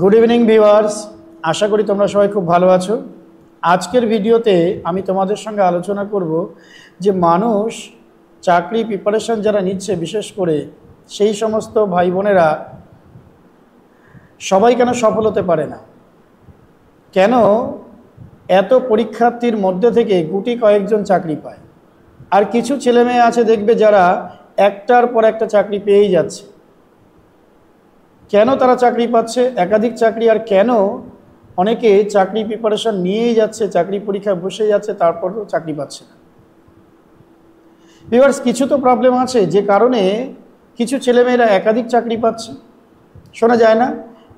Good evening viewers, আশা করি তোমরা সবাই খুব ভালো আছো। আজকের ভিডিওতে আমি তোমাদের সঙ্গে আলোচনা করব যে মানুষ চাকরি প্রিপারেশন যারা নিচ্ছে, বিশেষ করে সেই সমস্ত ভাই বোনেরা সবাই কেন সফল হতে পারে না, কেন এত পরীক্ষার্থীর মধ্যে থেকে গুটি কয়েকজন চাকরি পায়, আর কিছু ছেলেমেয়ে আছে দেখবে যারা একটার পর একটা চাকরি পেয়েই যাচ্ছে। কেন তারা চাকরি পাচ্ছে, একাধিক চাকরি, আর কেন অনেকে চাকরি প্রিপারেশন নিয়েই যাচ্ছে, চাকরি পরীক্ষায় বসে যাচ্ছে, তারপরও চাকরি পাচ্ছে না। ভিউয়ার্স, কিছু তো প্রবলেম আছে যে কারণে কিছু ছেলেমেয়েরা একাধিক চাকরি পাচ্ছে। শোনা যায় না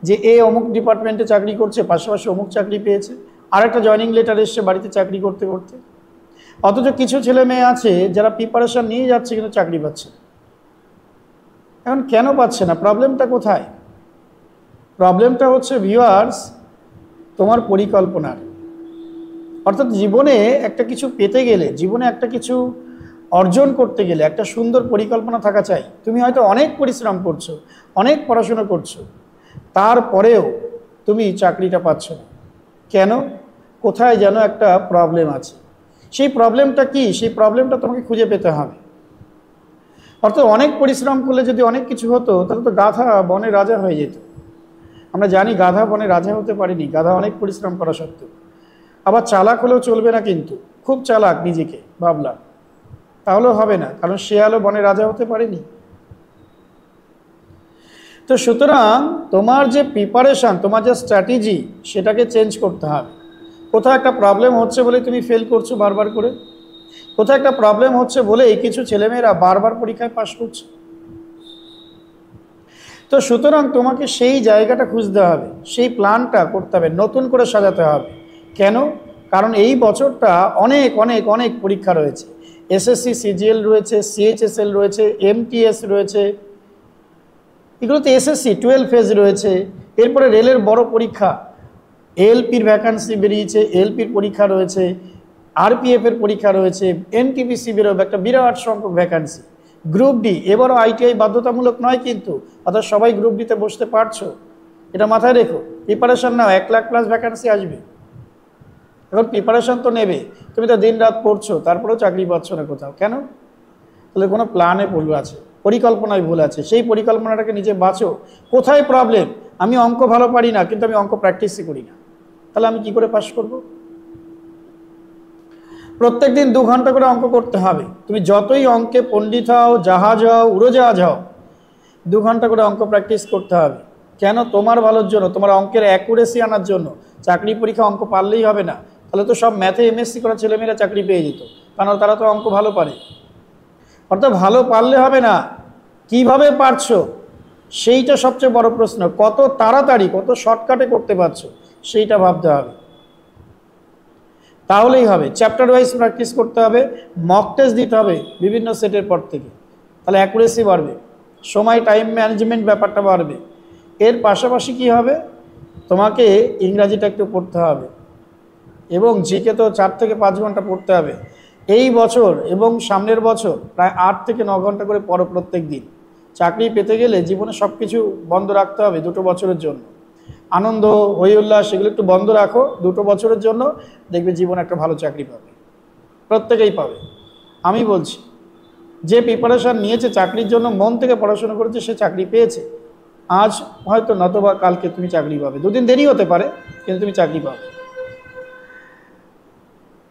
যে অমুক ডিপার্টমেন্টে চাকরি করছে, পাশাপাশি অমুক চাকরি পেয়েছে, আর একটা জয়নিং লেটার এসছে বাড়িতে চাকরি করতে করতে। অথচ কিছু ছেলে মেয়ে আছে যারা প্রিপারেশন নিয়ে যাচ্ছে কিন্তু চাকরি পাচ্ছে না। এখন কেন পাচ্ছে না, প্রবলেমটা কোথায়? প্রবলেমটা হচ্ছে ভিউয়ার্স তোমার পরিকল্পনার। অর্থাৎ জীবনে একটা কিছু পেতে গেলে, জীবনে একটা কিছু অর্জন করতে গেলে একটা সুন্দর পরিকল্পনা থাকা চাই। তুমি হয়তো অনেক পরিশ্রম করছো, অনেক পড়াশোনা করছো, তারপরেও তুমি চাকরিটা পাচ্ছ না। কেন? কোথায় যেন একটা প্রবলেম আছে। সেই প্রবলেমটা কি? সেই প্রবলেমটা তোমাকে খুঁজে পেতে হবে। অর্থাৎ অনেক পরিশ্রম করলে যদি অনেক কিছু হতো, তাহলে তো গাধা বনে রাজা হয়ে যেত। আমরা জানি গাধা বনে রাজা হতে পারেনি, গাধা অনেক পরিশ্রম করা সত্ত্বেও। আবার চালাক হলেও চলবে না, কিন্তু খুব চালাক নিজেকে ভাবলাম, তাহলেও হবে না, কারণ শেয়ালও বনে রাজা হতে পারেনি। তো সুতরাং তোমার যে প্রিপারেশন, তোমার যে স্ট্র্যাটেজি, সেটাকে চেঞ্জ করতে হবে। কোথাও একটা প্রবলেম হচ্ছে বলে তুমি ফেল করছো বারবার করে, কোথাও একটা প্রবলেম হচ্ছে বলে এই কিছু ছেলেমেয়েরা বারবার পরীক্ষায় পাশ করছে। তো সুতরাং তোমাকে সেই জায়গাটা খুঁজতে হবে, সেই প্ল্যানটা করতে হবে, নতুন করে সাজাতে হবে। কেন? কারণ এই বছরটা অনেক অনেক অনেক পরীক্ষা রয়েছে। এসএসসি সিজিএল রয়েছে, সিএইচএসএল রয়েছে, এমটিএস রয়েছে, এগুলোতে এসএসসি 12 ফেজ রয়েছে। এরপরে রেলের বড় পরীক্ষা, এএলপির ভ্যাকান্সি বেরিয়েছে, এএলপির পরীক্ষা রয়েছে, আরপিএফের পরীক্ষা রয়েছে, এনটিপিসি বেরোবে একটা বিরাট সংখ্যক ভ্যাকান্সি। গ্রুপ ডি, এবারও আইটিআই বাধ্যতামূলক নয় কিন্তু, অর্থাৎ সবাই গ্রুপ ডিতে বসতে পারছো, এটা মাথায় রেখো। প্রিপারেশন নাও, 1 লাখ প্লাস ভ্যাকান্সি আসবে। এখন প্রিপারেশন তো নেবে, তুমি তো দিন রাত পড়ছো, তারপরেও চাকরি পাচ্ছ না কোথাও। কেন? তাহলে কোনো প্ল্যানে ভুল আছে, পরিকল্পনায় ভুল আছে। সেই পরিকল্পনাটাকে নিজে বাঁচো। কোথায় প্রবলেম? আমি অঙ্ক ভালো পারি না, কিন্তু আমি অঙ্ক প্র্যাকটিসই করি না, তাহলে আমি কি করে পাস করব? প্রত্যেক দিন 2 ঘন্টা করে অঙ্ক করতে হবে। তুমি যতই অঙ্কে পণ্ডিত হও, জাহাজ হও, উড়োজাহাজ হও, 2 ঘন্টা করে অঙ্ক প্র্যাকটিস করতে হবে। কেন? তোমার ভালোর জন্য, তোমার অঙ্কের অ্যাকুরেসি আনার জন্য। চাকরি পরীক্ষা অঙ্ক পারলেই হবে না, তাহলে তো সব ম্যাথে এমএসসি করা ছেলেমেয়েরা চাকরি পেয়ে যেত, কারণ তারা তো অঙ্ক ভালো পারে। অর্থাৎ ভালো পারলে হবে না, কিভাবে পারছো সেইটা সবচেয়ে বড় প্রশ্ন। কত তাড়াতাড়ি, কত শর্টকাটে করতে পারছো, সেইটা ভাবতে হবে, তাহলেই হবে। চ্যাপ্টার ওয়াইজ প্র্যাকটিস করতে হবে, মক টেস্ট দিতে হবে বিভিন্ন সেটের পর থেকে, তাহলে অ্যাকুরেসি বাড়বে, সময় টাইম ম্যানেজমেন্ট ব্যাপারটা বাড়বে। এর পাশাপাশি কি হবে? তোমাকে ইংরাজিটা একটু পড়তে হবে, এবং জিকে তো 4 থেকে 5 ঘন্টা পড়তে হবে। এই বছর এবং সামনের বছর প্রায় 8 থেকে 9 ঘন্টা করে পড়ো প্রত্যেক দিন। চাকরি পেতে গেলে জীবনে সব কিছু বন্ধ রাখতে হবে 2 বছরের জন্য। আনন্দ, হই উল্লাস, সেগুলো একটু বন্ধ রাখো 2 বছরের জন্য, দেখবে জীবনে একটা ভালো চাকরি পাবে, প্রত্যেকেই পাবে। আমি বলছি, যে প্রিপারেশন নিয়েছে চাকরির জন্য, মন থেকে পড়াশোনা করেছে, সে চাকরি পেয়েছে। আজ হয়তো নতবা কালকে তুমি চাকরি পাবে, 2 দিন দেরি হতে পারে, কিন্তু তুমি চাকরি পাবে।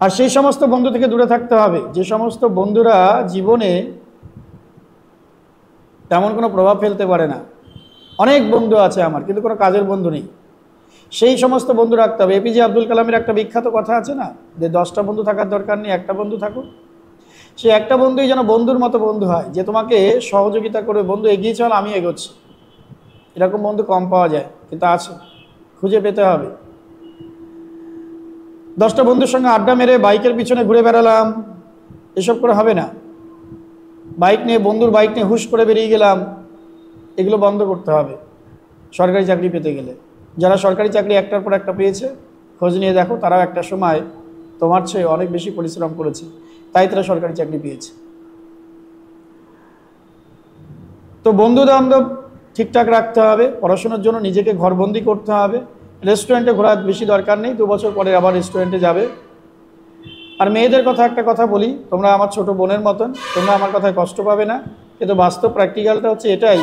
আর সেই সমস্ত বন্ধু থেকে দূরে থাকতে হবে যে সমস্ত বন্ধুরা জীবনে তেমন কোনো প্রভাব ফেলতে পারে না। অনেক বন্ধু আছে আমার, কিন্তু কোনো কাজের বন্ধু নেই, সেই সমস্ত বন্ধু রাখতে হবে। এপিজে আব্দুল কালামের একটা বিখ্যাত কথা আছে না, যে 10টা বন্ধু থাকার দরকার নেই, একটা বন্ধু থাকুক। সে একটা বন্ধুই যেন বন্ধুর মতো বন্ধু হয়, যে তোমাকে সহযোগিতা করে, বন্ধু এগিয়ে চল, আমি এগোচ্ছি। এরকম বন্ধু কম পাওয়া যায়, কিন্তু আছে, খুঁজে পেতে হবে। 10টা বন্ধুর সঙ্গে আড্ডা মেরে বাইকের পিছনে ঘুরে বেড়ালাম, এসব করে হবে না। বাইক নিয়ে, বন্ধুর বাইক নিয়ে হুশ করে বেরিয়ে গেলাম, এগুলো বন্ধ করতে হবে সরকারি চাকরি পেতে গেলে। যারা সরকারি চাকরি একটার পর একটা পেয়েছে, খোঁজ নিয়ে দেখো, তারাও একটা সময় তোমার চেয়ে অনেক বেশি পরিশ্রম করেছে, তাই তারা সরকারি চাকরি পেয়েছে। তো বন্ধু বান্ধব ঠিকঠাক রাখতে হবে, পড়াশোনার জন্য নিজেকে ঘরবন্দি করতে হবে। রেস্টুরেন্টে ঘোরার বেশি দরকার নেই, 2 বছর পরে আবার রেস্টুরেন্টে যাবে। আর মেয়েদের কথা একটা কথা বলি, তোমরা আমার ছোট বোনের মতন, তোমরা আমার কথায় কষ্ট পাবে না, কিন্তু বাস্তব প্র্যাকটিক্যালটা হচ্ছে এটাই।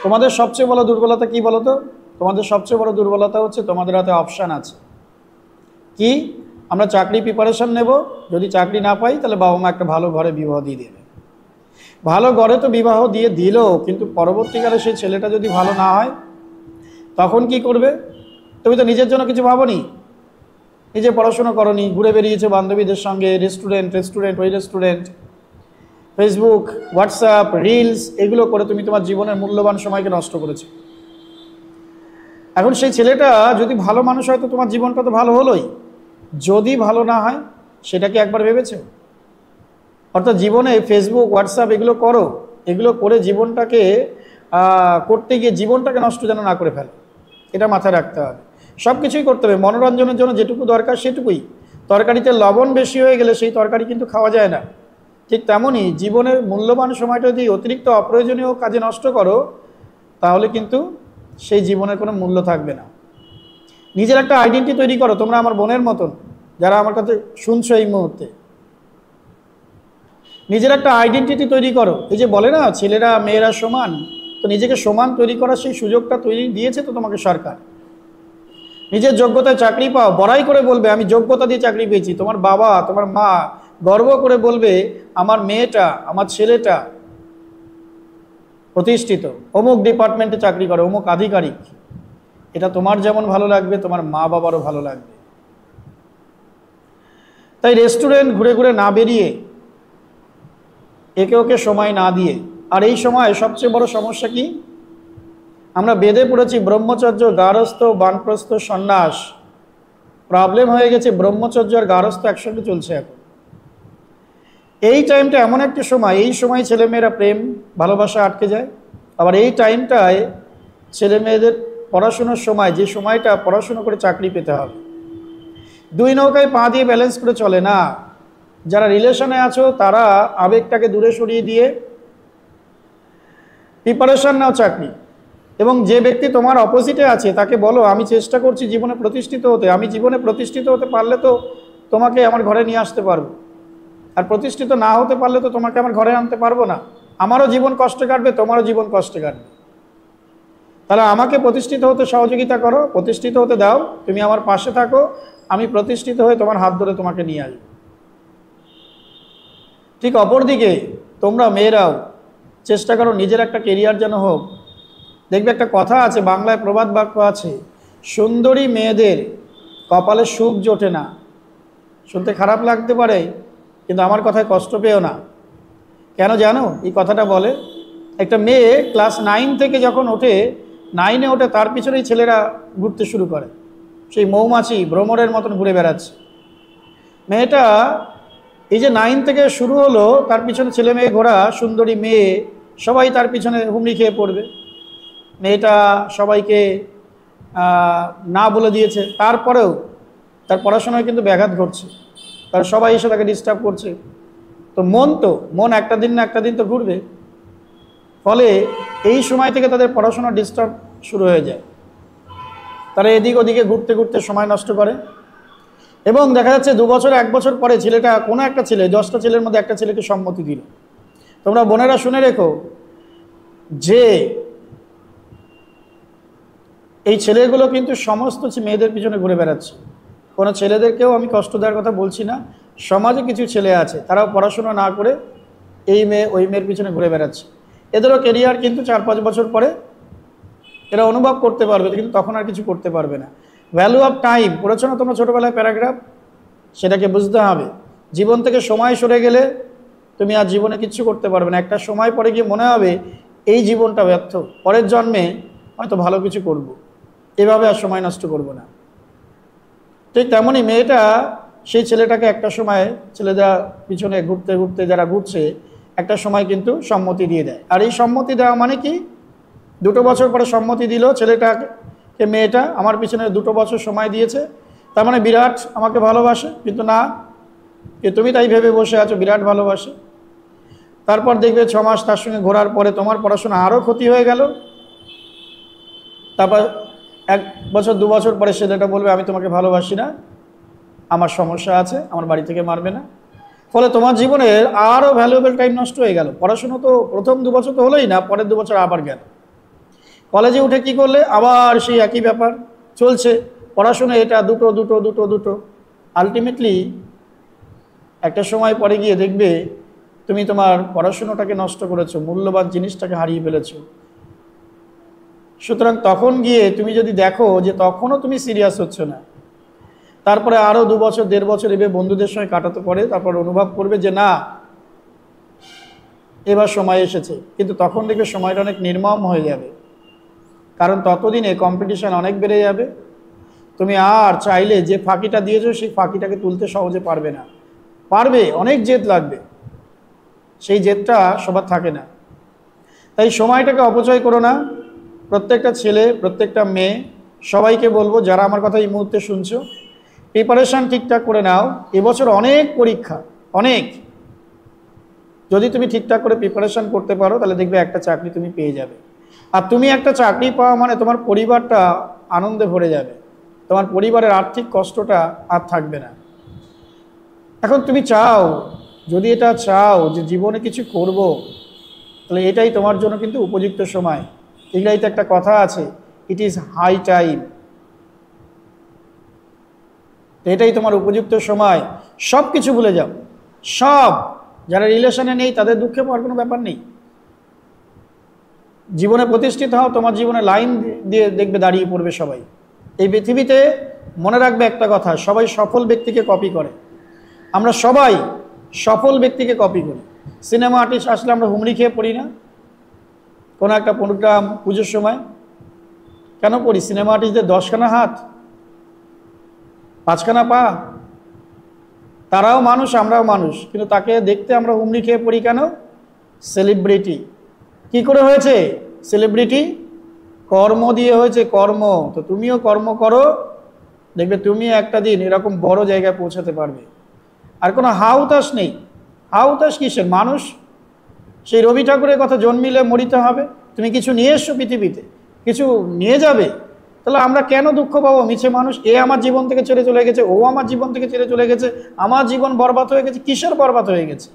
তোমাদের সবচেয়ে বড় দুর্বলতা কি বলো তো? তোমাদের সবচেয়ে বড় দুর্বলতা হচ্ছে তোমাদের হাতে অপশান আছে। কি? আমরা চাকরি প্রিপারেশন নেব, যদি চাকরি না পাই তাহলে বাবা মা একটা ভালো ঘরে বিবাহ দিয়ে দেবে। ভালো ঘরে তো বিবাহ দিয়ে দিল, কিন্তু পরবর্তীকালে সেই ছেলেটা যদি ভালো না হয় তখন কি করবে? তুমি তো নিজের জন্য কিছু ভাবোনি, নিজে পড়াশোনা করনি, ঘুরে বেরিয়েছে বান্ধবীদের সঙ্গে, রেস্টুরেন্ট ওই রেস্টুরেন্ট, ফেসবুক, হোয়াটসঅ্যাপ, রিলস, এগুলো করে তুমি তোমার জীবনের মূল্যবান সময়কে নষ্ট করেছো। এখন সেই ছেলেটা যদি ভালো মানুষ হয় তো তোমার জীবনটা তো ভালো হলোই, যদি ভালো না হয় সেটা কি একবার ভেবেছো? অর্থাৎ জীবনে ফেসবুক, হোয়াটসঅ্যাপ এগুলো করো, এগুলো করে জীবনটাকে করতে গিয়ে জীবনটাকে নষ্ট যেন না করে ফেলো, এটা মাথায় রাখতে হবে। সব কিছুই করতে হবে, মনোরঞ্জনের জন্য যেটুকু দরকার সেটুকুই। তরকারিতে লবণ বেশি হয়ে গেলে সেই তরকারি কিন্তু খাওয়া যায় না। ঠিক তেমনই জীবনের মূল্যবান সময়টা যদি অতিরিক্ত অপ্রয়োজনীয় কাজে নষ্ট করো তাহলে কিন্তু সেই জীবনের কোনো মূল্য থাকবে না। নিজের একটা আইডেন্টিটি তৈরি করো। তোমরা আমার বোনের মতন যারা আমার কাছে শুনছো এই মুহূর্তে, নিজের একটা আইডেন্টিটি তৈরি করো। এই যে বলে না ছেলেরা মেয়েরা সমান, তো নিজেকে সমান তৈরি করার সেই সুযোগটা তৈরি দিয়েছে তো তোমাকে সরকার। নিজের যোগ্যতায় চাকরি পাও, বড়াই করে বলবে আমি যোগ্যতা দিয়ে চাকরি পেয়েছি। তোমার বাবা, তোমার মা গর্ব করে বলবে আমার মেয়েটা, আমার ছেলেটা প্রতিষ্ঠিত, অমুক ডিপার্টমেন্টে চাকরি করে, অমুক আধিকারিক। এটা তোমার যেমন ভালো লাগবে, তোমার মা বাবারও ভালো লাগবে। তাই রেস্টুরেন্ট ঘুরে ঘুরে না বেরিয়ে, একে ওকে সময় না দিয়ে, আর এই সময় সবচেয়ে বড় সমস্যা কি? আমরা বেঁধে পড়েছি ব্রহ্মচর্য, গারস্থ, বানপ্রস্থ, সন্ন্যাস। প্রবলেম হয়ে গেছে ব্রহ্মচর্য আর গারস্থ একসঙ্গে চলছে এখন। এই টাইমটা এমন একটা সময়, এই সময় ছেলেমেয়েরা প্রেম ভালোবাসা আটকে যায়। আবার এই টাইমটায় ছেলেমেয়েদের পড়াশোনার সময়, যে সময়টা পড়াশুনো করে চাকরি পেতে হবে, দুই নৌকায় পা দিয়ে ব্যালেন্স করে চলে না। যারা রিলেশনে আছো তারা আবেগটাকে দূরে সরিয়ে দিয়ে প্রিপারেশন নাও চাকরি। এবং যে ব্যক্তি তোমার অপোজিটে আছে তাকে বলো আমি চেষ্টা করছি জীবনে প্রতিষ্ঠিত হতে, আমি জীবনে প্রতিষ্ঠিত হতে পারলে তো তোমাকে আমার ঘরে নিয়ে আসতে পারবো, আর প্রতিষ্ঠিত না হতে পারলে তো তোমাকে আমার ঘরে আনতে পারবো না। আমারও জীবন কষ্টে কাটবে, তোমারও জীবন কষ্টে কাটবে। তাহলে আমাকে প্রতিষ্ঠিত হতে সহযোগিতা করো, প্রতিষ্ঠিত হতে দাও, তুমি আমার পাশে থাকো, আমি প্রতিষ্ঠিত হয়ে তোমার হাত ধরে তোমাকে নিয়ে আসবো। ঠিক অপরদিকে তোমরা মেয়েরাও চেষ্টা করো নিজের একটা কেরিয়ার যেন হোক। দেখবে একটা কথা আছে, বাংলায় প্রবাদ বাক্য আছে, সুন্দরী মেয়েদের কপালে সুখ জোটে না। শুনতে খারাপ লাগতে পারে, কিন্তু আমার কথায় কষ্ট পেও না। কেন জানো এই কথাটা বলে? একটা মেয়ে ক্লাস 9 থেকে যখন ওঠে, 9-এ ওঠে, তার পিছনেই ছেলেরা ঘুরতে শুরু করে, সেই মৌমাছি ভ্রমরের মতন ঘুরে বেড়াচ্ছে। মেয়েটা এই যে 9 থেকে শুরু হলো, তার পিছনে ছেলে মেয়ে ঘোরা, সুন্দরী মেয়ে সবাই তার পিছনে হুমড়ি খেয়ে পড়বে। মেয়েটা সবাইকে না বলে দিয়েছে, তারপরেও তার পড়াশোনায় কিন্তু ব্যাঘাত ঘটছে, তার সবাই এসে তাকে ডিস্টার্ব করছে। তো মন একটা দিন না একটা দিন তো ঘুরবে। ফলে এই সময় থেকে তাদের পড়াশোনা ডিস্টার্ব শুরু হয়ে যায়, তারা এদিক ওদিকে ঘুরতে ঘুরতে সময় নষ্ট করে। এবং দেখা যাচ্ছে 2 বছর 1 বছর পরে ছেলেটা, কোনো একটা ছেলে, 10টা ছেলের মধ্যে একটা ছেলেকে সম্মতি দিল। তোমরা বোনেরা শুনে রেখো যে এই ছেলেগুলো কিন্তু সমস্ত মেয়েদের পিছনে ঘুরে বেড়াচ্ছে। কোনো ছেলেদেরকেও আমি কষ্ট দেওয়ার কথা বলছি না, সমাজে কিছু ছেলে আছে তারাও পড়াশোনা না করে এই মেয়ে ওই মেয়ের পিছনে ঘুরে বেড়াচ্ছে। এদেরও কেরিয়ার কিন্তু 4-5 বছর পরে এরা অনুভব করতে পারবে, কিন্তু তখন আর কিছু করতে পারবে না। ভ্যালু অফ টাইম পড়েছো না তোমরা ছোটোবেলায় প্যারাগ্রাফ, সেটাকে বুঝতে হবে। জীবন থেকে সময় সরে গেলে তুমি আর জীবনে কিচ্ছু করতে পারবে না। একটা সময় পরে গিয়ে মনে হবে এই জীবনটা ব্যর্থ, পরের জন্মে হয়তো ভালো কিছু করব, এভাবে আর সময় নষ্ট করব না। ঠিক তেমনই মেয়েটা সেই ছেলেটাকে একটা সময়, ছেলেরা পিছনে ঘুরতে ঘুরতে যারা ঘুরছে, একটা সময় কিন্তু সম্মতি দিয়ে দেয়। আর এই সম্মতি দেওয়া মানে কি? 2 বছর পরে সম্মতি দিল ছেলেটাকে, মেয়েটা আমার পিছনে 2 বছর সময় দিয়েছে, তার মানে বিরাট আমাকে ভালোবাসে। কিন্তু না, তুমি তাই ভেবে বসে আছো বিরাট ভালোবাসে। তারপর দেখবে 6 মাস তার সঙ্গে ঘোরার পরে তোমার পড়াশোনা আরও ক্ষতি হয়ে গেল। তারপর 1 বছর 2 বছর পরে ছেলেটা বলবে আমি তোমাকে ভালোবাসি না, আমার সমস্যা আছে, আমার বাড়ি থেকে মারবে না। ফলে তোমার জীবনের আরও ভ্যালুয়েবল টাইম নষ্ট হয়ে গেল। পড়াশুনো তো প্রথম 2 বছর তো হলোই না, পরের 2 বছর আবার গেল। কলেজে উঠে কি করলে, আবার সেই একই ব্যাপার চলছে, পড়াশোনা এটা দুটো। আলটিমেটলি একটা সময় পরে গিয়ে দেখবে তুমি তোমার পড়াশুনোটাকে নষ্ট করেছো, মূল্যবান জিনিসটাকে হারিয়ে ফেলেছো। সুতরাং তখন গিয়ে তুমি যদি দেখো যে তখনও তুমি সিরিয়াস হচ্ছ না, তারপরে আরও 2 বছর 1.5 বছর এভাবে বন্ধুদের সঙ্গে কাটাতে পারে, তারপর অনুভব করবে যে না এবার সময় এসেছে। কিন্তু তখন দেখবে সময়টা অনেক নির্মম হয়ে যাবে, কারণ ততদিনে কম্পিটিশান অনেক বেড়ে যাবে। তুমি আর চাইলে যে ফাঁকিটা দিয়েছো সেই ফাঁকিটাকে তুলতে সহজে পারবে না, পারবে অনেক জেদ লাগবে, সেই জেদটা সবার থাকে না। তাই সময়টাকে অপচয় করো না। প্রত্যেকটা ছেলে, প্রত্যেকটা মেয়ে, সবাইকে বলবো যারা আমার কথা এই মুহূর্তে শুনছো, প্রিপারেশান ঠিকঠাক করে নাও। এবছর অনেক পরীক্ষা, অনেক। যদি তুমি ঠিকঠাক করে প্রিপারেশান করতে পারো তাহলে দেখবে একটা চাকরি তুমি পেয়ে যাবে। আর তুমি একটা চাকরি পাওয়া মানে তোমার পরিবারটা আনন্দে ভরে যাবে, তোমার পরিবারের আর্থিক কষ্টটা আর থাকবে না। এখন তুমি চাও, যদি এটা চাও যে জীবনে কিছু করব, তাহলে এটাই তোমার জন্য কিন্তু উপযুক্ত সময়। ইংরেজিতে একটা কথা আছে, ইট ইজ হাই টাইম। এটাই তোমার উপযুক্ত সময়। সব কিছু ভুলে যাও, সব। যারা রিলেশনে নেই তাদের দুঃখে পাওয়ার কোনো ব্যাপার নেই। জীবনে প্রতিষ্ঠিত হও, তোমার জীবনে লাইন দিয়ে দেখবে দাঁড়িয়ে পড়বে সবাই। এই পৃথিবীতে মনে রাখবে একটা কথা, সবাই সফল ব্যক্তিকে কপি করে। আমরা সবাই সফল ব্যক্তিকে কপি করি। সিনেমা আর্টিস্ট আসলে আমরা হুমড়ি খেয়ে পড়ি না? কোনো একটা প্রোগ্রাম, পুজোর সময় কেন পড়ি? সিনেমা আর্টিস্টদের 10খানা হাত, 5খানা পা। তারাও মানুষ, আমরাও মানুষ, কিন্তু তাকে দেখতে আমরা হুমড়ি খেয়ে পড়ি কেন? সেলিব্রিটি। কি করে হয়েছে সেলিব্রিটি? কর্ম দিয়ে হয়েছে, কর্ম। তো তুমিও কর্ম করো, দেখবে তুমি একটা দিন এরকম বড় জায়গায় পৌঁছাতে পারবে। আর কোনো হাউতাস নেই। হাউতাস কিসের? মানুষ। সেই রবি ঠাকুরের কথা, জন্মিলে মরিতে হবে। তুমি কিছু নিয়ে এসছো পৃথিবীতে, কিছু নিয়ে যাবে, তাহলে আমরা কেন দুঃখ পাবো? মিছে মানুষ, এ আমার জীবন থেকে ছেড়ে চলে গেছে, ও আমার জীবন থেকে ছেড়ে চলে গেছে, আমার জীবন বরবাদ হয়ে গেছে। কিসের বরবাদ হয়ে গেছে?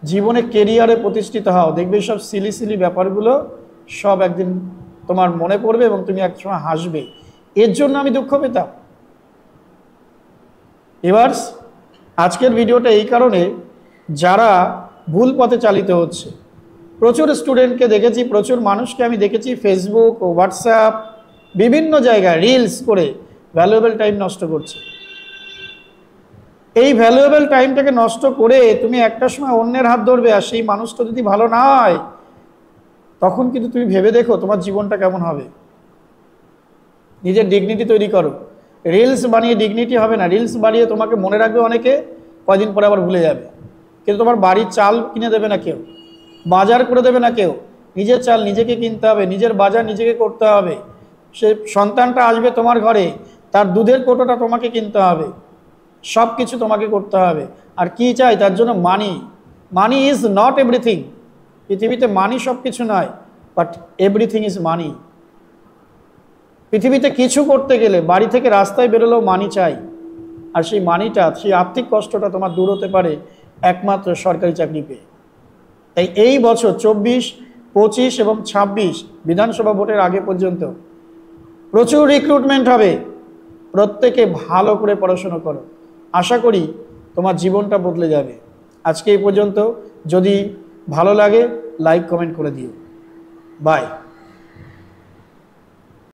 জীবনে কেরিয়ারে প্রতিষ্ঠিত হও, দেখবে সব সিলি সিলি ব্যাপারগুলো সব একদিন তোমার মনে পড়বে এবং তুমি একসময় হাসবে। এর জন্য আমি দুঃখ পেতাম। এবার আজকের ভিডিওটা এই কারণে, যারা ভুল পথে চালিত হচ্ছে, প্রচুর স্টুডেন্টকে দেখেছি, প্রচুর মানুষকে আমি দেখেছি ফেসবুক ও হোয়াটসঅ্যাপ বিভিন্ন জায়গায় রিলস করে ভ্যালুয়েবল টাইম নষ্ট করছে। এই ভ্যালুয়েবল টাইমটাকে নষ্ট করে তুমি একটা সময় অন্যের হাত ধরবে, আর সেই মানুষটা যদি ভালো না হয়, তখন কিন্তু তুমি ভেবে দেখো তোমার জীবনটা কেমন হবে। নিজের ডিগনিটি তৈরি করো। রিলস বানিয়ে ডিগনিটি হবে না। রিলস বানিয়ে তোমাকে মনে রাখবে অনেকে, কয়দিন পরে আবার ভুলে যাবে। কিন্তু তোমার বাড়ির চাল কিনে দেবে না কেউ, বাজার করে দেবে না কেউ। নিজের চাল নিজেকে কিনতে হবে, নিজের বাজার নিজেকে করতে হবে। সে সন্তানটা আসবে তোমার ঘরে, তার দুধের কোটোটা তোমাকে কিনতে হবে, সব কিছু তোমাকে করতে হবে। আর কি চাই তার জন্য? Money. Money is not everything. পৃথিবীতে মানি সব কিছু নয়, বাট এভরিথিং ইজ মানি। পৃথিবীতে কিছু করতে গেলে বাড়ি থেকে রাস্তায় বেরোলেও মানি চাই। আর সেই মানিটা, সেই আর্থিক কষ্টটা তোমার দূর হতে পারে একমাত্র সরকারি চাকরি পেয়ে। তাই এই বছর 24, 25 এবং 26 বিধানসভা ভোটের আগে পর্যন্ত প্রচুর রিক্রুটমেন্ট হবে। প্রত্যেকে ভালো করে পড়াশোনা করো, আশা করি তোমার জীবনটা বদলে যাবে। আজকে এই পর্যন্ত। যদি ভালো লাগে লাইক কমেন্ট করে দিও। বাই।